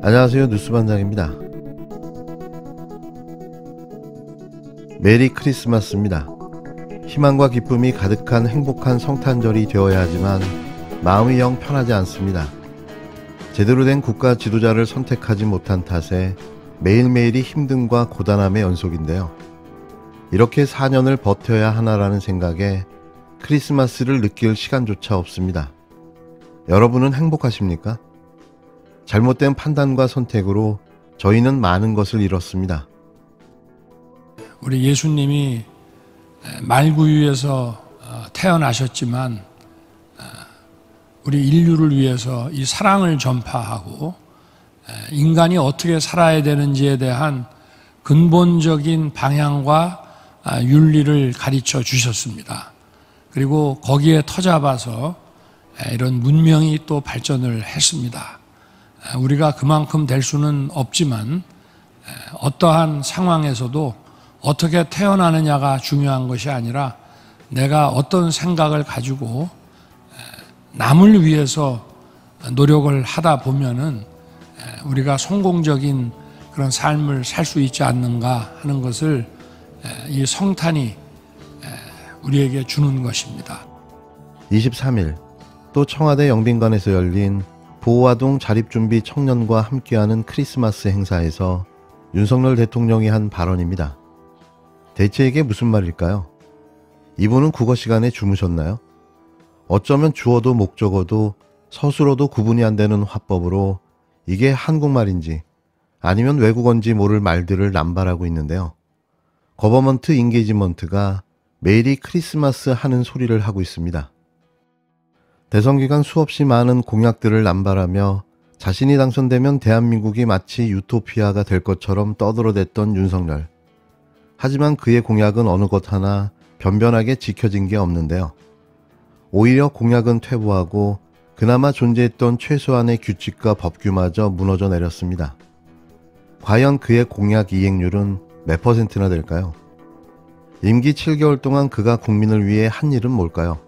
안녕하세요, 뉴스반장입니다. 메리 크리스마스입니다. 희망과 기쁨이 가득한 행복한 성탄절이 되어야 하지만 마음이 영 편하지 않습니다. 제대로 된 국가 지도자를 선택하지 못한 탓에 매일매일이 힘듦과 고단함의 연속인데요. 이렇게 4년을 버텨야 하나라는 생각에 크리스마스를 느낄 시간조차 없습니다. 여러분은 행복하십니까? 잘못된 판단과 선택으로 저희는 많은 것을 잃었습니다. 우리 예수님이 말구유에서 태어나셨지만 우리 인류를 위해서 이 사랑을 전파하고 인간이 어떻게 살아야 되는지에 대한 근본적인 방향과 윤리를 가르쳐 주셨습니다. 그리고 거기에 터잡아서 이런 문명이 또 발전을 했습니다. 우리가 그만큼 될 수는 없지만 어떠한 상황에서도 어떻게 태어나느냐가 중요한 것이 아니라 내가 어떤 생각을 가지고 남을 위해서 노력을 하다 보면은 우리가 성공적인 그런 삶을 살 수 있지 않는가 하는 것을 이 성탄이 우리에게 주는 것입니다. 23일 또 청와대 영빈관에서 열린 보호아동 자립준비 청년과 함께하는 크리스마스 행사에서 윤석열 대통령이 한 발언입니다. 대체 이게 무슨 말일까요? 이분은 국어 시간에 주무셨나요? 어쩌면 주어도 목적어도 서술어도 구분이 안 되는 화법으로 이게 한국말인지 아니면 외국어인지 모를 말들을 남발하고 있는데요. 거버먼트 인게이지먼트가 메리 크리스마스 하는 소리를 하고 있습니다. 대선 기간 수없이 많은 공약들을 남발하며 자신이 당선되면 대한민국이 마치 유토피아가 될 것처럼 떠들어댔던 윤석열. 하지만 그의 공약은 어느 것 하나 변변하게 지켜진 게 없는데요. 오히려 공약은 퇴보하고 그나마 존재했던 최소한의 규칙과 법규마저 무너져 내렸습니다. 과연 그의 공약 이행률은 몇 %나 될까요? 임기 7개월 동안 그가 국민을 위해 한 일은 뭘까요?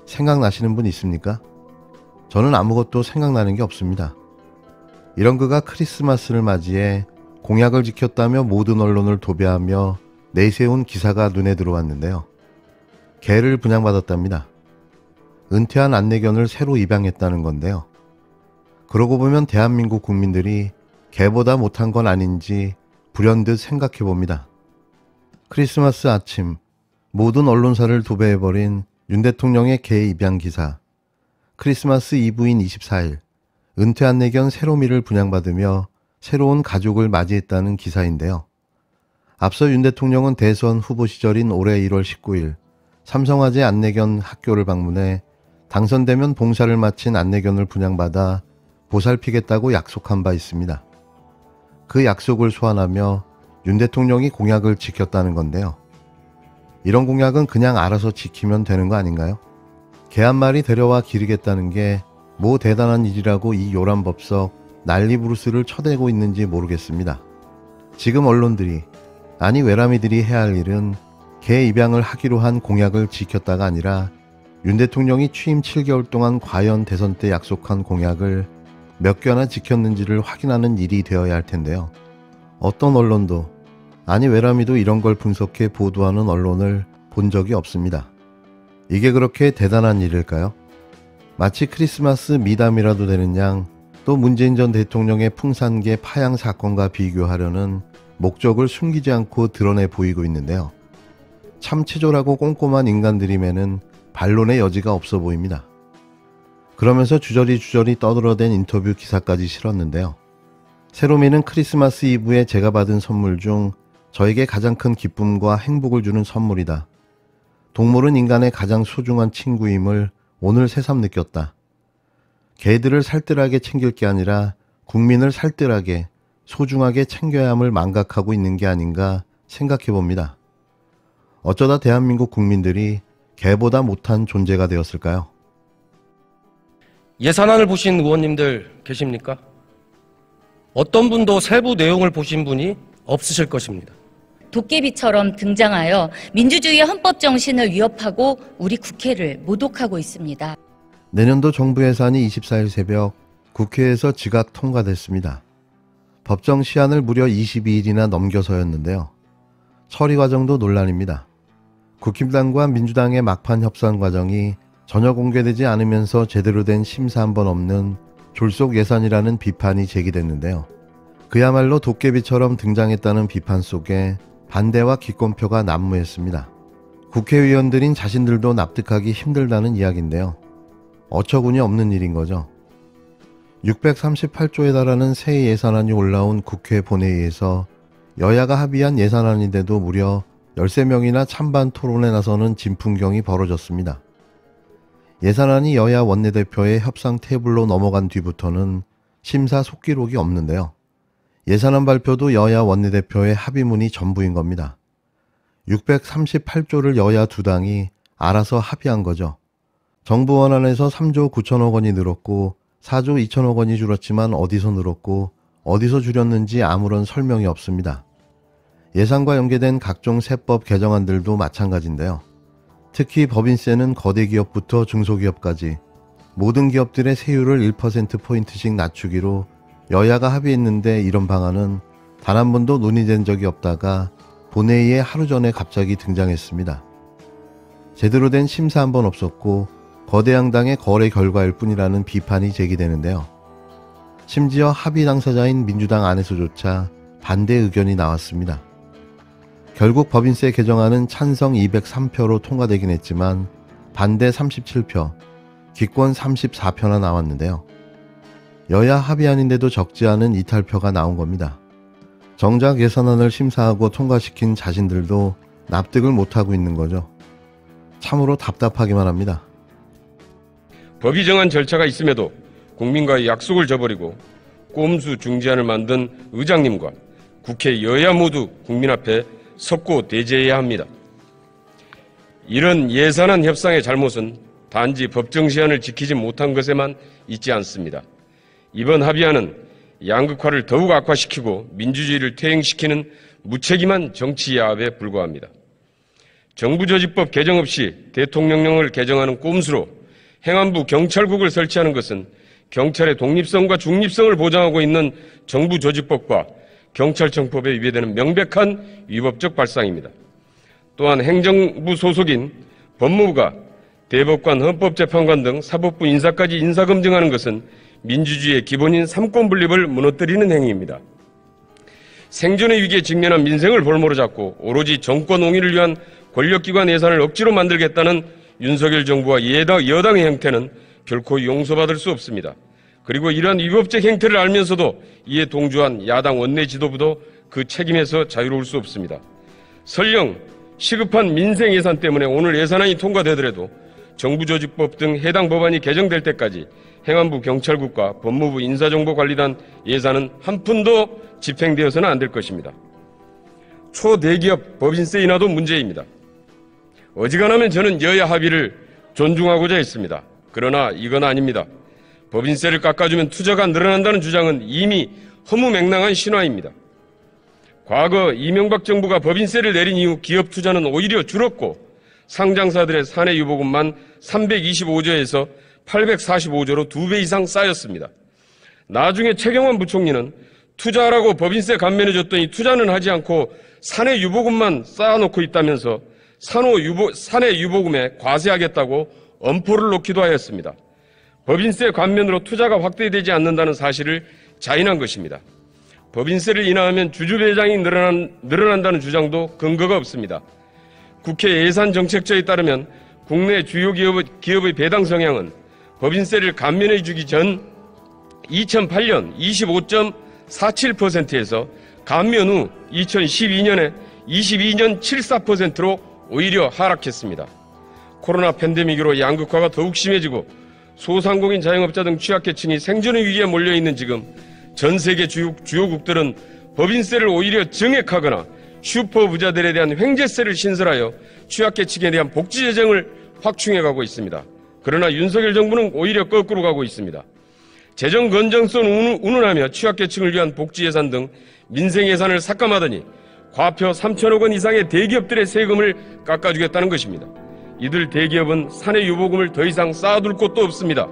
생각나시는 분 있습니까? 저는 아무것도 생각나는 게 없습니다. 이런 그가 크리스마스를 맞이해 공약을 지켰다며 모든 언론을 도배하며 내세운 기사가 눈에 들어왔는데요. 개를 분양받았답니다. 은퇴한 안내견을 새로 입양했다는 건데요. 그러고 보면 대한민국 국민들이 개보다 못한 건 아닌지 불현듯 생각해 봅니다. 크리스마스 아침 모든 언론사를 도배해버린 윤 대통령의 개 입양 기사. 크리스마스 이브인 24일 은퇴 안내견 세로미를 분양받으며 새로운 가족을 맞이했다는 기사인데요. 앞서 윤 대통령은 대선 후보 시절인 올해 1월 19일 삼성화재 안내견 학교를 방문해 당선되면 봉사를 마친 안내견을 분양받아 보살피겠다고 약속한 바 있습니다. 그 약속을 소환하며 윤 대통령이 공약을 지켰다는 건데요. 이런 공약은 그냥 알아서 지키면 되는 거 아닌가요? 개 한 마리 데려와 기르겠다는 게 뭐 대단한 일이라고 이 요란법석 난리부르스를 쳐대고 있는지 모르겠습니다. 지금 언론들이 아니 외람이들이 해야 할 일은 개 입양을 하기로 한 공약을 지켰다가 아니라 윤 대통령이 취임 7개월 동안 과연 대선 때 약속한 공약을 몇 개나 지켰는지를 확인하는 일이 되어야 할 텐데요. 어떤 언론도 아니 외람이도 이런 걸 분석해 보도하는 언론을 본 적이 없습니다. 이게 그렇게 대단한 일일까요? 마치 크리스마스 미담이라도 되는 양 또 문재인 전 대통령의 풍산개 파양 사건과 비교하려는 목적을 숨기지 않고 드러내 보이고 있는데요. 참 치졸하고 꼼꼼한 인간들임에는 반론의 여지가 없어 보입니다. 그러면서 주저리 떠들어댄 인터뷰 기사까지 실었는데요. 세로미는 크리스마스 이브에 제가 받은 선물 중 저에게 가장 큰 기쁨과 행복을 주는 선물이다. 동물은 인간의 가장 소중한 친구임을 오늘 새삼 느꼈다. 개들을 살뜰하게 챙길 게 아니라 국민을 살뜰하게 소중하게 챙겨야 함을 망각하고 있는 게 아닌가 생각해 봅니다. 어쩌다 대한민국 국민들이 개보다 못한 존재가 되었을까요? 예산안을 보신 의원님들 계십니까? 어떤 분도 세부 내용을 보신 분이 없으실 것입니다. 도깨비처럼 등장하여 민주주의의 헌법 정신을 위협하고 우리 국회를 모독하고 있습니다. 내년도 정부 예산이 24일 새벽 국회에서 지각 통과됐습니다. 법정 시한을 무려 22일이나 넘겨서였는데요. 처리 과정도 논란입니다. 국힘당과 민주당의 막판 협상 과정이 전혀 공개되지 않으면서 제대로 된 심사 한 번 없는 졸속 예산이라는 비판이 제기됐는데요. 그야말로 도깨비처럼 등장했다는 비판 속에 반대와 기권표가 난무했습니다. 국회의원들인 자신들도 납득하기 힘들다는 이야기인데요. 어처구니 없는 일인 거죠. 638조에 달하는 새 예산안이 올라온 국회 본회의에서 여야가 합의한 예산안인데도 무려 13명이나 찬반 토론에 나서는 진풍경이 벌어졌습니다. 예산안이 여야 원내대표의 협상 테이블로 넘어간 뒤부터는 심사 속기록이 없는데요. 예산안 발표도 여야 원내대표의 합의문이 전부인 겁니다. 638조를 여야 두 당이 알아서 합의한 거죠. 정부 원안에서 3조 9천억 원이 늘었고 4조 2천억 원이 줄었지만 어디서 늘었고 어디서 줄였는지 아무런 설명이 없습니다. 예산과 연계된 각종 세법 개정안들도 마찬가지인데요. 특히 법인세는 거대 기업부터 중소기업까지 모든 기업들의 세율을 1%포인트씩 낮추기로 여야가 합의했는데 이런 방안은 단 한 번도 논의된 적이 없다가 본회의에 하루 전에 갑자기 등장했습니다. 제대로 된 심사 한 번 없었고 거대 양당의 거래 결과일 뿐이라는 비판이 제기되는데요. 심지어 합의 당사자인 민주당 안에서조차 반대 의견이 나왔습니다. 결국 법인세 개정안은 찬성 203표로 통과되긴 했지만 반대 37표, 기권 34표나 나왔는데요. 여야 합의안인데도 적지 않은 이탈표가 나온 겁니다. 정작 예산안을 심사하고 통과시킨 자신들도 납득을 못하고 있는 거죠. 참으로 답답하기만 합니다. 법이 정한 절차가 있음에도 국민과의 약속을 저버리고 꼼수 중재안을 만든 의장님과 국회 여야 모두 국민 앞에 섰고 대제해야 합니다. 이런 예산안 협상의 잘못은 단지 법정 시한을 지키지 못한 것에만 있지 않습니다. 이번 합의안은 양극화를 더욱 악화시키고 민주주의를 퇴행시키는 무책임한 정치 야합에 불과합니다. 정부조직법 개정 없이 대통령령을 개정하는 꼼수로 행안부 경찰국을 설치하는 것은 경찰의 독립성과 중립성을 보장하고 있는 정부조직법과 경찰청법에 위배되는 명백한 위법적 발상입니다. 또한 행정부 소속인 법무부가 대법관, 헌법재판관 등 사법부 인사까지 인사검증하는 것은 민주주의의 기본인 삼권분립을 무너뜨리는 행위입니다. 생존의 위기에 직면한 민생을 볼모로 잡고 오로지 정권 옹위를 위한 권력기관 예산을 억지로 만들겠다는 윤석열 정부와 여당의 행태는 결코 용서받을 수 없습니다. 그리고 이러한 위법적 행태를 알면서도 이에 동조한 야당 원내 지도부도 그 책임에서 자유로울 수 없습니다. 설령 시급한 민생 예산 때문에 오늘 예산안이 통과되더라도 정부조직법 등 해당 법안이 개정될 때까지 행안부 경찰국과 법무부 인사정보관리단 예산은 한 푼도 집행되어서는 안 될 것입니다. 초대기업 법인세 인하도 문제입니다. 어지간하면 저는 여야 합의를 존중하고자 했습니다. 그러나 이건 아닙니다. 법인세를 깎아주면 투자가 늘어난다는 주장은 이미 허무맹랑한 신화입니다. 과거 이명박 정부가 법인세를 내린 이후 기업 투자는 오히려 줄었고 상장사들의 사내 유보금만 325조에서 845조로 2배 이상 쌓였습니다. 나중에 최경환 부총리는 투자하라고 법인세 감면해줬더니 투자는 하지 않고 사내 유보금만 쌓아놓고 있다면서 사내 유보금에 과세하겠다고 엄포를 놓기도 하였습니다. 법인세 감면으로 투자가 확대되지 않는다는 사실을 자인한 것입니다. 법인세를 인하하면 주주배당이 늘어난다는 주장도 근거가 없습니다. 국회 예산정책처에 따르면 국내 주요 기업의 배당 성향은 법인세를 감면해 주기 전 2008년 25.47%에서 감면 후 2012년에 22.74%로 오히려 하락했습니다. 코로나 팬데믹으로 양극화가 더욱 심해지고 소상공인 자영업자 등 취약계층이 생존의 위기에 몰려있는 지금 전 세계 주요국들은 법인세를 오히려 증액하거나 슈퍼부자들에 대한 횡재세를 신설하여 취약계층에 대한 복지 재정을 확충해가고 있습니다. 그러나 윤석열 정부는 오히려 거꾸로 가고 있습니다. 재정 건전성 운운하며 취약계층을 위한 복지 예산 등 민생 예산을 삭감하더니 과표 3천억 원 이상의 대기업들의 세금을 깎아주겠다는 것입니다. 이들 대기업은 사내 유보금을 더 이상 쌓아둘 곳도 없습니다.